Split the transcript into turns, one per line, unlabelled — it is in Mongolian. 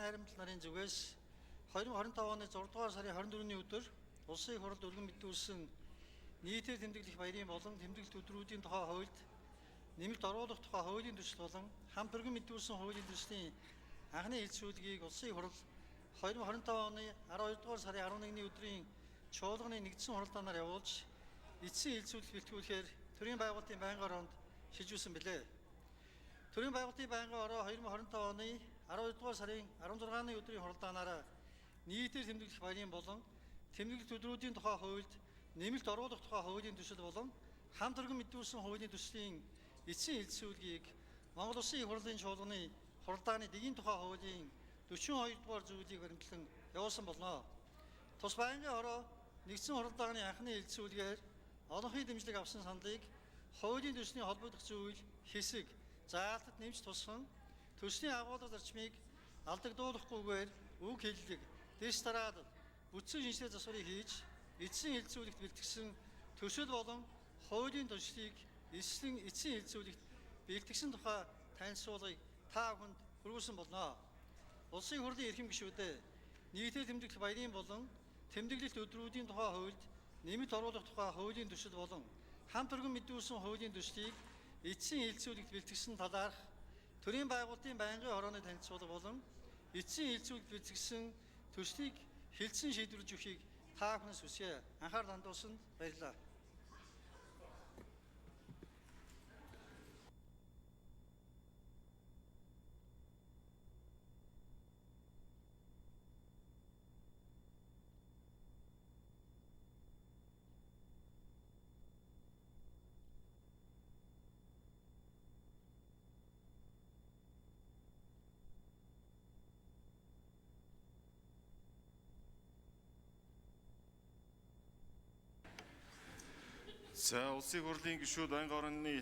найрамдал нарын зүгээс 2025 оны 6 дугаар сарын 24-ний өдөр улсын их хурлд өргөн мэдүүлсэн нийтээр тэмдэглэх баярын болон тэмдэглэлт өдрүүдийн тухай хуульд нэмэлт оруулах тухай хуулийн төсөл болон хамт өргөн мэдүүлсэн хуулийн төслийн анхны хэлцүүлгийг улсын их хурл 2025 оны 12 дугаар сарын 11-ний өдрийн чуулганы нэгдсэн хуралдаанаар явуулж эцсийн хэлцүүлэлт бэлтгүүлэхээр төрийн байгуулалтын байнгын ороонд шилжүүлсэн билээ. Төрийн байгуулалтын байнгын ороо 2025 оны 12 дугаар сарын 16-ны өдрийн хуралдаанаараа нийтээр тэмдэглэх баярын болон тэмдэглэлт өдрүүдийн тухай хуульд нэмэлт оруулах тухай хуулийн төсөл болон хамт өргөн мэдүүлсэн хуулийн төслийн эцсийн хэлцүүлгийг Монгол Улсын их хурлын чуулганы хуралдааны дэгийн тухай хуулийн 42 дугаар зүйлийг баримтлан явуулсан болно. Тус байнгын ороо нэгдсэн хуралдааны анхны хэлцүүлгээр олонхын дэмжлэг авсан саналыг хуулийн төслийн холбогдох зүйл хэсэг заалтад нэмж тусган төслийн агуулга зарчмыг алдагдуулахгүйгээр үг хэллэг дэс дараалал бүтцэн шинжилгээ засварыг хийж эцсийн хэлцүүлэгт бэлтгэсэн төсөл болон хуулийн төслийг эцсийн хэлцүүлэгт бэлтгэсэн тухай танилцуулгыг та бүхэнд хүргүүлсэн болно. Улсын хурлын эрхэм гишүүдээ нийтээр тэмдэглэх баярын болон тэмдэглэлт өдрүүдийн тухай хуульд нэмэлт оруулах тухай хуулийн төсөл болон хамт өргөн мэдүүлсэн хуулийн төслийг эцсийн хэлцүүлэгт бэлтгэсэн талаарх төрийн байгуулалтын байнгын орооны танилцуулга болон эцсийн хэлцүүлэгт бэлтгэсэн төслийг хэлтсэн шийдвэрлэж өгөхийг та бүхнээс хүсье. Анхаарал хандуулсанд баярлалаа.
За, улсын хурлын гишүүд байнгын орооны